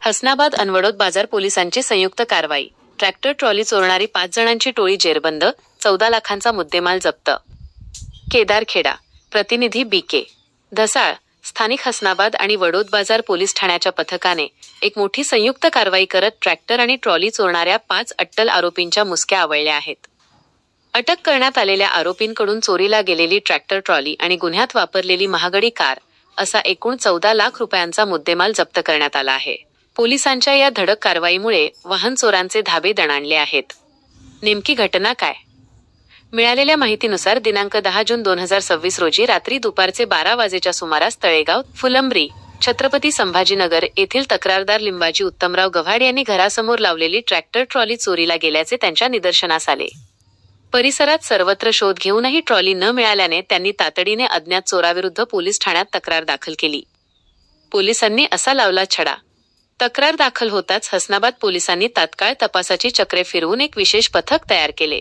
हसनाबाद अनवडोद बाजार पोलिसांची संयुक्त कारवाई. ट्रॅक्टर ट्रॉली चोरणारी 5 जणांची टोळी जेरबंद, 14 लाखांचा मुद्देमाल जप्त. केदारखेडा. प्रतिनिधी बी.के. धसाळ. स्थानिक हसनाबाद आणि वडोद बाजार पोलीस ठाण्याच्या पथकाने एक मोठी संयुक्त कारवाई करत ट्रॅक्टर आणि ट्रॉली चोरणाऱ्या 5 अट्टल आरोपींच्या मुसक्या आवळल्या आहेत. अटक करण्यात आलेल्या आरोपींकडून चोरीला गेलेली ट्रॅक्टर ट्रॉली आणि गुन्ह्यात वापरलेली महागडी कार असा एकूण 14 लाख रुपयांचा मुद्देमाल जप्त करण्यात आला आहे. पोलिसांच्या या धडक कारवाईमुळे वाहन चोरांचे धाबे दणाणले आहेत. नेमकी घटना काय? मिळालेल्या माहितीनुसार दिनांक 10 जून 2026 रोजी रात्री दुपारचे 12 वाजेच्या सुमारास तळेगाव, फुलंब्री, छत्रपती संभाजीनगर येथील तक्रारदार लिंबाजी उत्तमराव गव्हाड यांनी घरासमोर लावलेली ट्रॅक्टर ट्रॉली चोरीला गेल्याचे त्यांच्या निदर्शनास आले. परिसरात सर्वत्र शोध घेऊनही ट्रॉली न मिळाल्याने त्यांनी तातडीने अज्ञात चोराविरुद्ध पोलीस ठाण्यात तक्रार दाखल केली. पोलिसांनी असा लावला छडा. तक्रार दाखल होताच हसनाबाद पोलिसांनी तात्काळ तपासाची चक्रे फिरवून एक विशेष पथक तयार केले.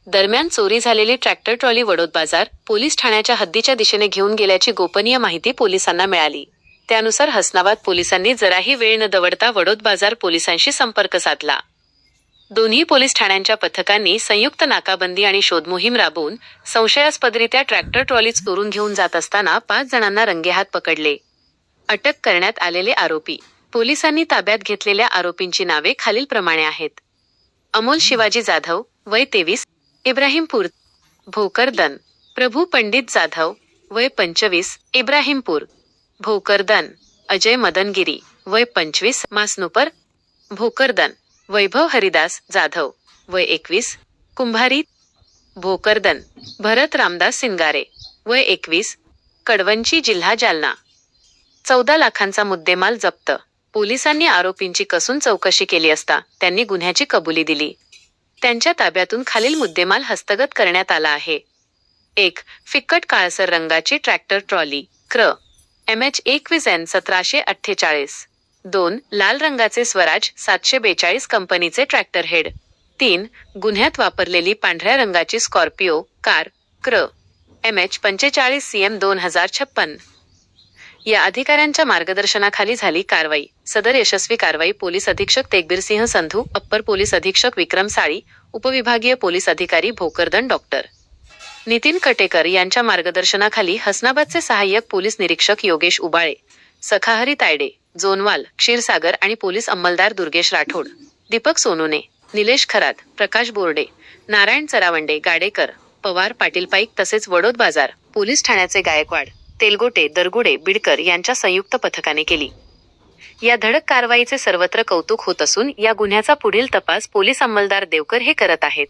दरम्यान चोरी झालेली ट्रॅक्टर ट्रॉली वडोद बाजार पोलीस ठाण्याच्या हद्दीच्या दिशेने घेऊन गेल्याची गोपनीय माहिती पोलिसांना मिळाली. त्यानुसार हसनाबाद पोलिसांनी जराही वेळ न दवडता वडोद बाजार पोलिसांशी संपर्क साधला. दोन्ही पोलीस ठाण्यांच्या पथकांनी संयुक्त नाकाबंदी आणि शोधमोहीम राबवून संशयास्पदरित्या ट्रॅक्टर ट्रॉली चोरून घेऊन जात असताना 5 जणांना रंगेहात पकडले. अटक करण्यात आलेले आरोपी. पोलिसांनी ताब्यात घेतलेल्या आरोपींची नावे खालीलप्रमाणे आहेत. अमोल शिवाजी जाधव, वय 23, इब्राहिमपूर, भोकरदन. प्रभू पंडित जाधव, वय 25, इब्राहिमपूर, भोकरदन. अजय मदनगिरी, वय 25, मासनुपर, भोकरदन. वैभव हरिदास जाधव, वय 21, कुंभारी, भोकरदन. भरत रामदास सिंगारे, वय 21, कडवंची, जिल्हा जालना. 14 लाखांचा मुद्देमाल जप्त. पोलिसांनी आरोपींची कसून चौकशी केली असता त्यांनी गुन्ह्याची कबुली दिली. त्यांच्या ताब्यातून खालील मुद्देमाल हस्तगत करण्यात आला आहे. 1. फिक्कट काळसर रंगाची ट्रॅक्टर ट्रॉली, क्र. MH 21N 1748. 2. लाल रंगाचे स्वराज 742 कंपनीचे ट्रॅक्टर हेड. 3. गुन्ह्यात वापरलेली पांढऱ्या रंगाची स्कॉर्पिओ कार, क्र. MH 45 CM 2056. या अधिकाऱ्यांच्या मार्गदर्शनाखाली झाली कारवाई. सदर यशस्वी कारवाई पोलीस अधीक्षक तेगबीरसिंह संधू, अप्पर पोलीस अधीक्षक विक्रम साळी, उपविभागीय पोलीस अधिकारी भोकरदन डॉ. नितीन कटेकर यांच्या मार्गदर्शनाखाली हसनाबादचे सहाय्यक पोलीस निरीक्षक योगेश उबाळे, सखाहरी तायडे, जोनवाल, क्षीरसागर आणि पोलीस अंमलदार दुर्गेश राठोड, दीपक सोनुने, निलेश खरात, प्रकाश बोर्डे, नारायण चरावंडे, गाडेकर, पवार, पाटील पाईक तसेच वडोद बाजार पोलीस ठाण्याचे गायकवाड, तेलगोटे, दरगुडे, बिडकर यांच्या संयुक्त पथकाने केली. या धडक कारवाईचे सर्वत्र कौतुक होत असून या गुन्ह्याचा पुढील तपास पोलीस अंमलदार देवकर हे करत आहेत.